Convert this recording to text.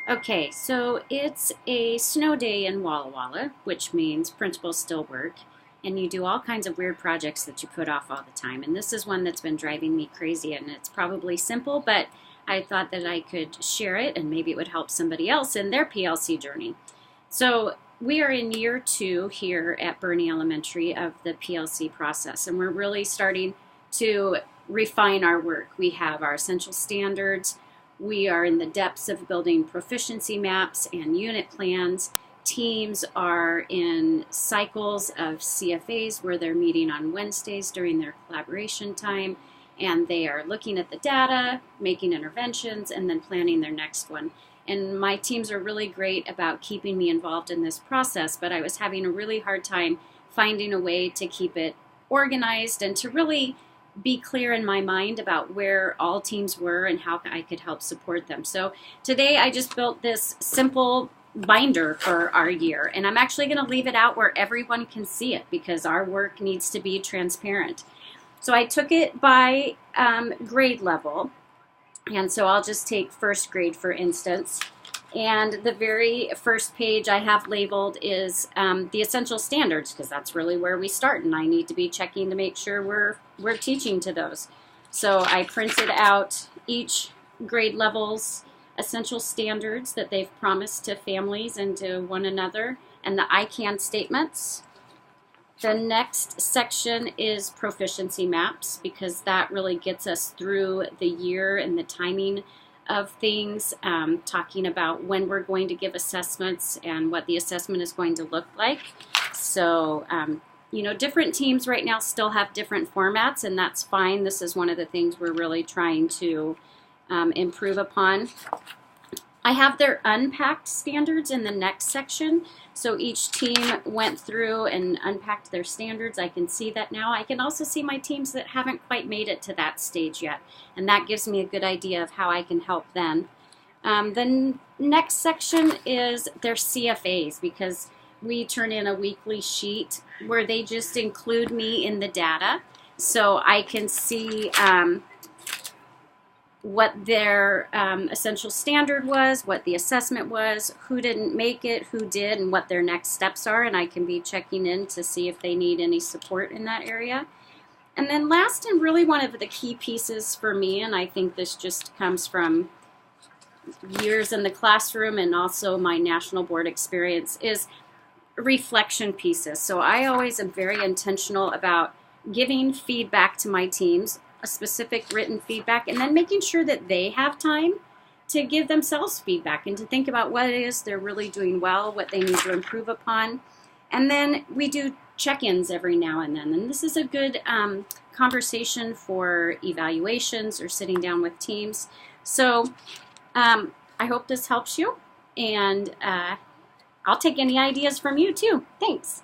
Okay, so it's a snow day in Walla Walla, which means principals still work, and you do all kinds of weird projects that you put off all the time. And this is one that's been driving me crazy, and it's probably simple, but I thought that I could share it and maybe it would help somebody else in their PLC journey. So we are in year 2 here at Bernie Elementary of the PLC process, and we're really starting to refine our work. We have our essential standards. We are in the depths of building proficiency maps and unit plans. Teams are in cycles of CFAs where they're meeting on Wednesdays during their collaboration time, and they are looking at the data, making interventions, and then planning their next one. And my teams are really great about keeping me involved in this process, but I was having a really hard time finding a way to keep it organized and to really be clear in my mind about where all teams were and how I could help support them. So today I just built this simple binder for our year, and I'm actually going to leave it out where everyone can see it because our work needs to be transparent. So I took it by grade level, and so I'll just take first grade for instance. And the very first page I have labeled is the essential standards, because that's really where we start, and I need to be checking to make sure we're teaching to those. So I printed out each grade level's essential standards that they've promised to families and to one another, and the I can statements. The next section is proficiency maps, because that really gets us through the year and the timing of things, talking about when we're going to give assessments and what the assessment is going to look like. So, different teams right now still have different formats, and that's fine. This is one of the things we're really trying to improve upon. I have their unpacked standards in the next section. So each team went through and unpacked their standards. I can see that now. I can also see my teams that haven't quite made it to that stage yet. And that gives me a good idea of how I can help them. The next section is their CFAs, because we turn in a weekly sheet where they just include me in the data. So I can see what their essential standard was, what the assessment was, who didn't make it, who did, and what their next steps are, and I can be checking in to see if they need any support in that area. And then last, and really one of the key pieces for me, and I think this just comes from years in the classroom and also my national board experience, is reflection pieces. So I always am very intentional about giving feedback to my teams, a specific written feedback, and then making sure that they have time to give themselves feedback and to think about what it is they're really doing well, what they need to improve upon. And then we do check-ins every now and then. And this is a good conversation for evaluations or sitting down with teams. So I hope this helps you, and I'll take any ideas from you too. Thanks.